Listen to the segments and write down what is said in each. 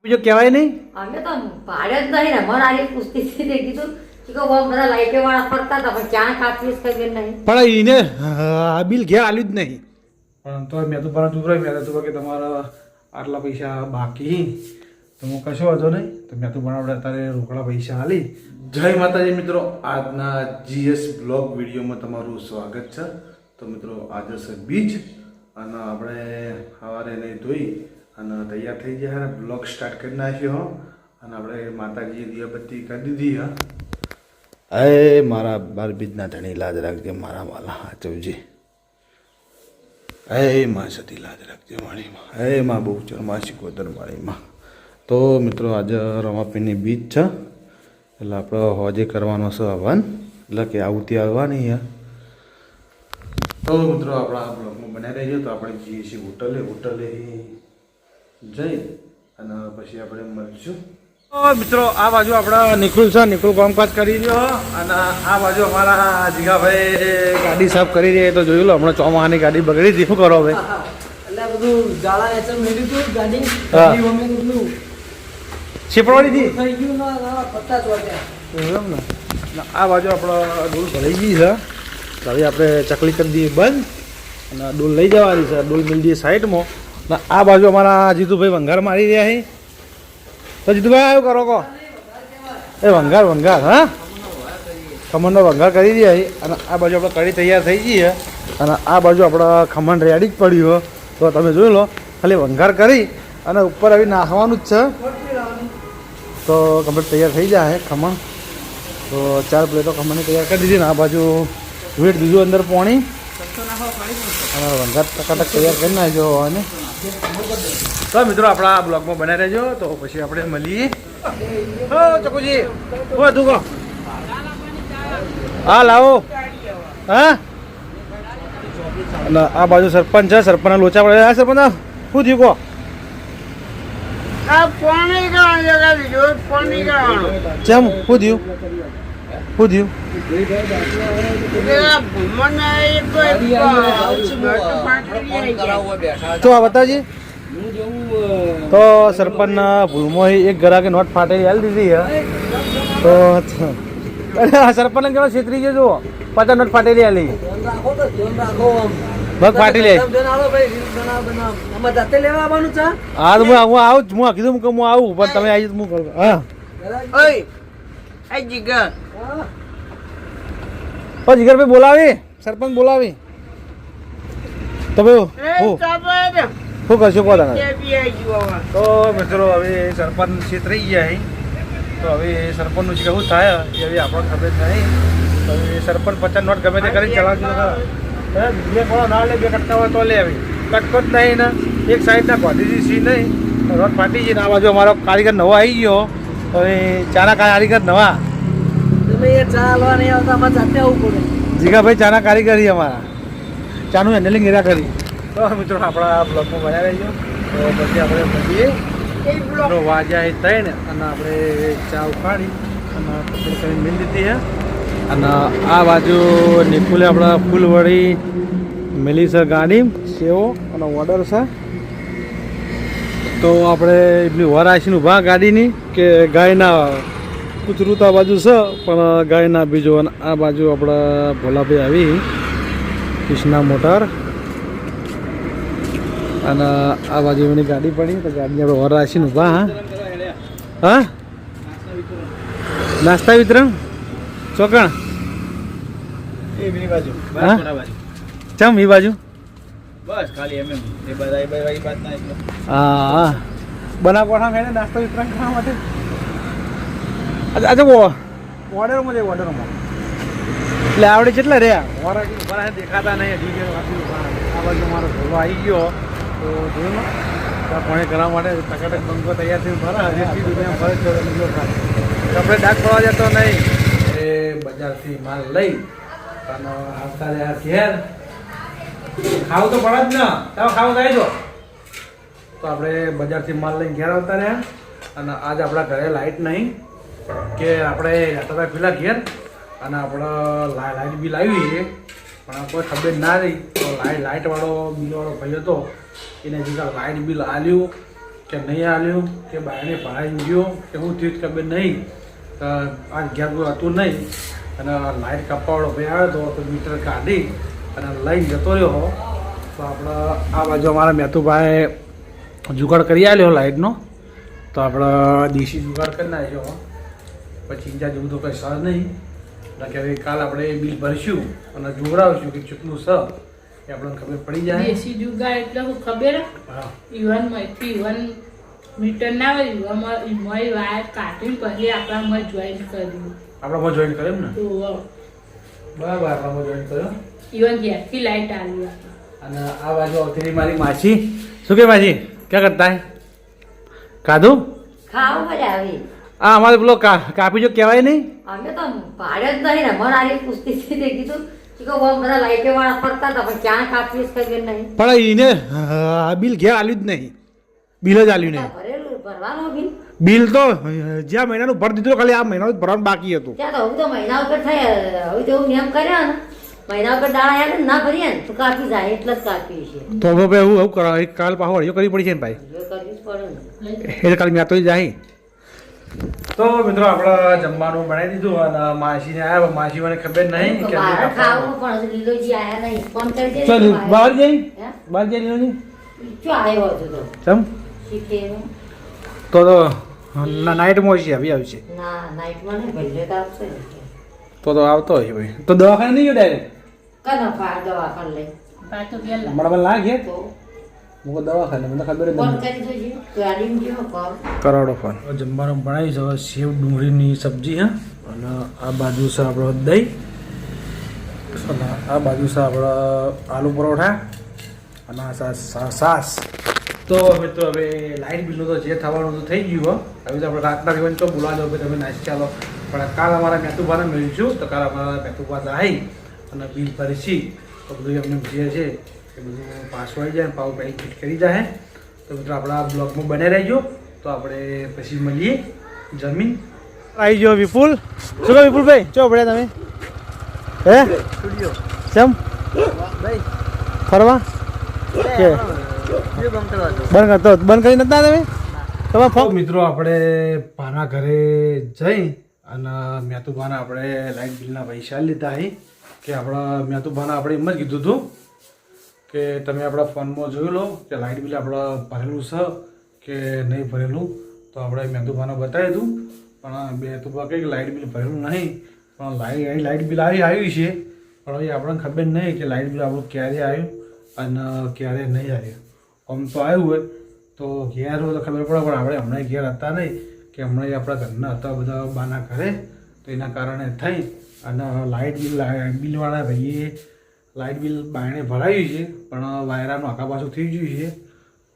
બીજો કહેવાય નહીં. અમે તો ભાડે જ નહીં ને મને આજે પૂછતી હતી તે કીધું કે બહુ બધા લાઈટે વાળા ફરતા હતા પણ ક્યાં કાપીશ ખબર નહીં. પણ એને બિલ ઘેર આલ્યું જ નહીં. પણ તો મેં તો પણ તું મેં તો કે તમારા આટલા પૈસા બાકી તો હું કશો વાંધો નહીં. તો મેં તો પણ આપણે અત્યારે રોકડા પૈસા આલી. જય માતાજી મિત્રો, આજના GS બ્લોગ વિડીયોમાં તમારું સ્વાગત છે. તો મિત્રો આજે છે બીજ અને આપણે સવારે નહીં ધોઈ અને તૈયાર થઈ ગયા અને બ્લોગ સ્ટાર્ટ કરી નાખ્યો. અને આપણે માતાજીએ દીવાબત્તી કરી દીધી. હા મારા બાર બીજના ધણી લાજ રાખજે મારા વાલા હાચવજી. માં સતી લાજ રાખજે માળીમાં. માં બહુ ચરમા શીખોતર માળીમાં. તો મિત્રો આજે રમાપીની બીજ છે એટલે આપણે હોજે કરવાનો છે હવન, એટલે કે આવતી આવવાની. તો મિત્રો આપણા બ્લોગમાં બનાવી રહીએ. તો આપણે જઈએ છીએ હોટલે જઈ અને પછી આપણે મળીશું. મિત્રો આ બાજુ આપણા નિકુલ છે, નિકુલ કામકાજ કરી રહ્યો અને આ બાજુ અમારા જીગાભાઈ ગાડી સાફ કરી રહી. તો જોયું લો હમણાં ચોમાહાની ગાડી બગડી હતી. શું કરો ભાઈ? એટલે બધું જાળા એચમ મેળ્યું હતું ગાડી અમે બધું શીપડવાડી હતી થઈ ગયું ના પત્તા જ વાગ્યા એમ ને. આ બાજુ આપણો ડોલ ભરાઈ ગઈ છે. તો હવે આપણે ચકલી કરી દઈએ બંધ અને ડોલ લઈ જવાની છે. ડોલ મિલ દઈએ સાઈડમાં. ને આ બાજુ અમારા જીતુભાઈ વંગાર મારી રહ્યા છે. તો જીતુભાઈ આવ્યું કરો કહો એ વંગાર હા ખમણનો વંગાર કરી રહ્યા છે. અને આ બાજુ આપણે કઢી તૈયાર થઈ ગઈ છે અને આ બાજુ આપણા ખમણ રેડી જ પડ્યું. તો તમે જોઈ લો ખાલી વંગાર કરી અને ઉપર આવી નાખવાનું જ છે. તો કમ્પ્લીટ તૈયાર થઈ જાય ખમણ. તો 4 પ્લેટો ખમણની તૈયાર કરી દીધી ને આ બાજુ વેટ દીધું અંદર પાણી અને વંગાર ટકાટક તૈયાર કરી નાખજો. અને તો મિત્રો આપણા બ્લોગમાં બનાવી રહેજો. તો પછી આપણે મળીએ. હો ચકુજી હો તું કહો હા લાવો હા. અને આ બાજુ સરપંચ છે, સરપંચના લોચા પડે. હા સરપંચ શું થયું કહો? ચમ શું થયું? તો આ બતાવજી. તો સરપંચના ભૂલમાં એક ગ્રાહકે નોટ ફાટેલી હાલ દીધી હે. તો સરપંચને કેવા છેતરી ગયો જુઓ, 50 નોટ ફાટેલી હાલી બગ ફાટી લે. હા તો હું આવું હું કીધું કે હું આવું પણ તમે આવી હું કરું. હા જીગરભાઈ બોલાવી, સરપંચ બોલાવી. તમે શું કરશો કહો તમે? તો મિત્રો હવે સરપંચ છેતરાઈ ગયા છે. તો હવે સરપંચનું શું થાય એ હવે આપણને ખબર નહીં. તો હવે સરપંચ 50 નોટ ગમે તે કરીને ચલાવજો. બે કોળો ના લે, 2 કટકા હોય તો લે. આવી કટકો જ નહીં ને એક સાઈડના ગાંધીજી સી નહીં રોડ ફાટી ગઈ ને. આ બાજુ અમારો કારીગર નવો આવી ગયો. હવે ચાના કારીગર નવા ચાલવા નહીં આવતા અમારે જાતે આવવું પડે. જીગાભાઈ ચાના કારીગરી અમારા ચાનું હેન્ડલિંગ એરા કરી. તો મિત્રો આપણા બ્લોગમાં બનાવી રહીજો. તો પછી આપણે મળીએ. વાજ્યા 3 અને આપણે ચા ઉકાળી અને પકડી કરીને મિલ દીધી છે. અને આ બાજુ નિકુલે આપણા ફૂલવડી મિલી છે ગાડી સેવો અને ઓર્ડર છે. તો આપણે એટલી વાર આવીને ઊભા ગાડીની કે ગાય ના કૂતરું તો આ બાજુ છે પણ ગાય ના બીજો. અને આ બાજુ આપણા ભોલાભાઈ આવી કૃષ્ણા મોટર અને આ બાજુ એની ગાડી પડી. તો ગાડી આપણે વાર આવીને ઊભા. હા નાસ્તા વિતરણ ચોકણ ચમ એ બાજુ બસ ખાલી એમ એ બધા હા બના કોઠા મેં નાસ્તો વિતરણ કરવા માટે. આજે ઓર્ડરમાં એટલે આવડે કેટલા રહ્યા દેખાતા નહીં. આ બાજુ મારો ભોલો આવી ગયો. તો જોયું ને પાણી કરવા માટે ટકાટક બંકો તૈયાર થઈને ભરા આપણે ડાક પડવા જતો નહીં. એ બજારથી માલ લઈ અને આવતા રહ્યા ઘેર. ખાવું તો પડે જ ને, તમે ખાવું થાય તો. તો આપણે બજારથી માલ લઈને ઘેર આવતા રહ્યા. અને આજ આપણા ઘરે લાઇટ નહીં કે આપણે હતા પેલા ઘેર અને આપણે લાઇટ બિલ આવી છે પણ કોઈ ખબર ના રહી. તો લાઇટવાળો બિલવાળો ભાઈ હતો એને જીગા લાઇટ બિલ આલ્યું કે નહીં આલ્યું કે બાયને પડાવી ગયો કે હું થયું ખબર નહીં. આ ઘેર કોઈ હતું નહીં અને લાઇટ કાપવાવાળો ભાઈ આવ્યો તો મીટર કાઢી અને લઈને જતો રહ્યો. તો આપણે આ બાજુ અમારા મેતુભાઈ જુગાડ કરી આલ્યો લાઇટનો. તો આપણે દેશી જુગાડ કરી નાખ્યો. પછી ચિંતા જેવું તો કંઈ સર નહીં. એટલે કે હવે કાલ આપણે બિલ ભરીશું અને જોવડાવશું કે કેટલું સર એ આપણને ખબર પડી જાય. દેશી જુગાડ એટલે હું ખબર હા યુવાન માંથી યુવાન મીટર ના હોય યુવાન વાયર કાઢીને પછી આપણામાં જોઈન કર્યું આપણામાં જોઈન કર્યો ને તો બરાબર આપણામાં જોઈન કર્યો. યુવાન ઘેરથી લાઈટ આવી અને આ બાજુ આવતી મારી માસી. શું કે માસી ક્યાં કરતા હે કાધું? ખાવા મજા આવી. આ અમારે પેલો કાપી જો કહેવાય નહીં. અમે તો ભાડે જ નહીં ને મને આરી પૂછતી હતી તે કીધું કે બહુ બધા લાઈટે વાળા ફરતા હતા પણ ક્યાં કાપીએ ખબર નહીં. પણ એને બિલ ઘેર આલ્યું જ નહીં. બિલ જ આલ્યું નહીં. ભરેલું ભરવાનું બિલ બિલ તો જ્યાં મહિનાનું ભરી દીધું ખાલી આ મહિનાનું ભરવાનું બાકી હતું. ત્યાં તો હવે તો મહિના ઉપર થાય હવે તો એવું નિયમ કર્યા ને મહિના ઉપર દાડા યાદ ના ભરીએ ને તો કાપી જાય એટલે જ કાપી છે. તો હવે ભાઈ એવું કરાવ કાલ પાછો વળીઓ કરવી પડી છે ને ભાઈ. જો કરવી જ પડે ને. એટલે કાલે મેં તો જાય. તો મિત્રો આપણે જમવાનું બનાવી દીધું અને માસીને આવ્યા. માસી મને ખબર નહીં કે બહાર ખાવું પણ હજુ લીલોજી આયા નહીં ફોન કરી દે. ચાલ બહાર જઈ હે? બહાર જઈ લીધું શું આવ્યો હતો તો ચમ શીખેલું તો નાઇટમાં છે આવી આવશે. ના નાઇટમાં નહીં ભલે તો આવશે ને. તો આવતો હશે ભાઈ. તો દવાખાને નહીં ગયો ડાયરેક્ટ કનો દવાખાને લઈ પાછો પેલા હમણાં લાગે તો મૂકો દવાખાને મને ખબર જ ફોન નથી. કરી દેજો ગાડીમાં જેવો કોલ કરોડો ફોન. જમવાનું બનાવી છે હવે સેવ ડુંગળીની સબ્જી હા અને આ બાજુ છે આપણો દહીં અને આ બાજુ છે આપણો આલુ પરોઠા અને આ સાસ. તો મિત્રો હવે લાઇટ બિલનું તો જે થવાનું તો થઈ ગયું. હવે તો આપણે રાતના જીવન તો બોલા દો કે તમે નાસ્તા ચાલો. પણ કાલ અમારા મેતુભાને મળીશું તો કાલ અમારા મેતુભા આવી અને બિલ ભરીશી તો બધું એમને જે છે એ બધું પાસ આવી જાય પાવ પેલી ફિટ કરી જાય. તો મિત્રો આપણા બ્લોગમાં બને રહેજો. તો આપણે પછી મળીએ જમીન. આવી ગયો વિપુલ. શું કહો વિપુલભાઈ ચો પડ્યા તમે હે કેમ ફરવા કે બંધ કરી નતા તમે તમે મિત્રો આપણે પાના ઘરે જઈ અને મેતુભાના આપણે લાઇટ બિલના પૈસા લીધા હી કે આપણા મેતુભાના આપણે એમ જ કીધું હતું કે તમે આપણા ફોનમાં જોઈ લો કે લાઇટ બિલ આપણે ભરેલું છે કે નહીં ભરેલું. તો આપણે મેતુભાને બતાવી દઉં પણ મેતુભા કહે કે લાઇટ બિલ ભરેલું નહીં પણ લાઇટ બિલ આવ્યું છે પણ હવે આપણને ખબર નહીં કે લાઇટ બિલ આપણું ક્યારે આવ્યું અને ક્યારે નહીં આવ્યું. આમ તો આવ્યું હોય તો ઘેર હોય તો ખબર પડે પણ આપણે હમણાં ઘેર હતા નહીં કે હમણાં આપણા ઘરના હતા બધા બાના ઘરે તો એના કારણે થઈ અને લાઇટ બિલવાળા ભાઈએ લાઇટ બિલ બાયણે ભરાયું છે પણ વાયરાનું આખા પાછું થઈ ગયું છે.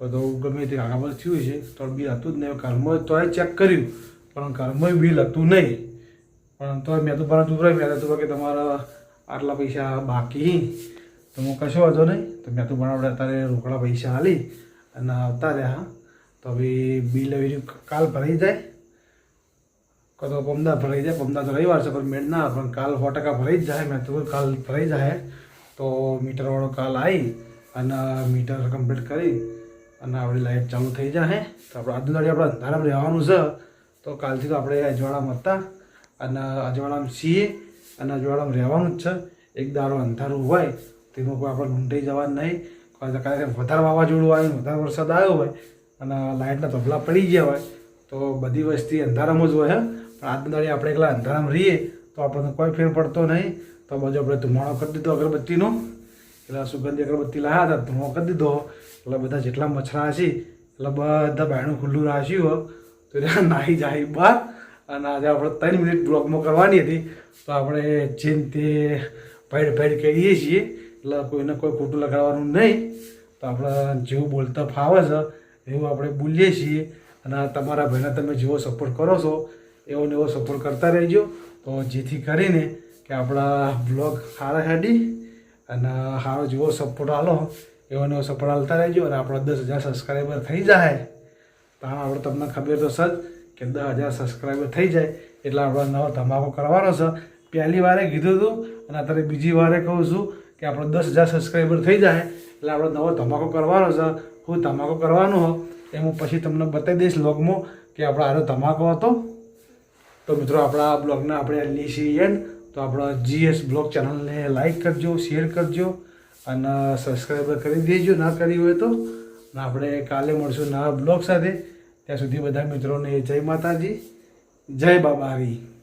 બધું ગમે તે આખા પાછું થયું છે તો બિલ હતું જ નહીં. ઘરમાં તો ચેક કર્યું પણ ઘરમાં બિલ હતું નહીં પણ તો મેં તો ભરા ચૂપરાય મેં તો કે તમારા આટલા પૈસા બાકી તો હું કશો હતો નહીં તો મેં તો પણ આપણે અત્યારે રોકડા પૈસા હાલી અને આવતા રહ્યા. તો હવે બિલ હવે કાલ ભરાઈ જાય તો પમદા ભરાઈ જાય. પમદા તો રવિવાર છે પણ મેળ ના પણ કાલ 100% ભરાઈ જ જાય. મેં તો કાલ ભરાઈ જાય તો મીટરવાળો કાલ આવી અને મીટર કમ્પ્લીટ કરી અને આપણી લાઇટ ચાલુ થઈ જાય. તો આપણે આજની દાડી આપણે અંધારામાં રહેવાનું છે. તો કાલથી તો આપણે અજવાળામાં હતા અને અજવાળામાં છીએ અને અજવાળામાં રહેવાનું જ છે. એક દાડો અંધારું હોય તેમાં કોઈ આપણે લૂંટાઈ જવાનું નહીં. કારણ વધારે વાવાઝોડું આવે વધારે વરસાદ આવ્યો હોય અને લાઇટના ધોબલા પડી ગયા હોય તો બધી વસ્તી અંધારામાં જ હોય. પણ આજની દાડી આપણે એકલા અંધારામાં રહીએ તો આપણને કોઈ ફેર પડતો નહીં. તો બાજુ આપણે ધુમાડો કરી દીધો અગરબત્તીનો. એટલે સુગંધી અગરબત્તી લાવ્યા હતા ધુમાડો કરી દીધો એટલે બધા જેટલા મચ્છરા છે એટલે બધા બાયણું ખુલ્લું રાખ્યું તો એટલે નાહી જાય બહાર. અને આજે આપણે 3 મિનિટ બ્લોગમાં કરવાની હતી તો આપણે જેમ તે ભેડ કહીએ છીએ એટલે કોઈને કોઈ ખોટું લગાડવાનું નહીં. તો આપણે જેવું બોલતા ફાવે છે એવું આપણે બોલીએ છીએ અને તમારા ભાઈને તમે જેવો સપોર્ટ કરો છો એવો ને એવો સપોર્ટ કરતા રહેજો. તો જેથી કરીને કે આપણા બ્લોગ સારા હેડી અને સારો જેવો સપોર્ટ આલો એવો ને એવો સપોર્ટ આલતા રહેજો. અને આપણા 10,000 સબસ્ક્રાઈબર થઈ જાય તો આપણે તમને ખબર તો સજ કે 10,000 સબસ્ક્રાઈબર થઈ જાય એટલે આપણે નવો ધમાકો કરવાનો છે. પહેલી વારે કીધું હતું અને અત્યારે બીજી વારે કહું છું કે આપણે 10,000 સબસ્ક્રાઈબર થઈ જાય એટલે આપણે નવો ધમાકો કરવાનો છે. હું ધમાકો કરવાનો હો એ હું પછી તમને બતાવી દઈશ વ્લોગમાં કે આપણો આરો ધમાકો હતો. તો મિત્રો આપણા બ્લોગને આપણે લઈએ છીએ એન્ડ. તો આપણા GS બ્લોગ ચેનલને લાઈક કરજો, શેર કરજો અને સબસ્ક્રાઈબર કરી દેજો ના કરી હોય તો. અને આપણે કાલે મળશું નવા બ્લોગ સાથે. ત્યાં સુધી બધા મિત્રોને જય માતાજી, જય બાબારી.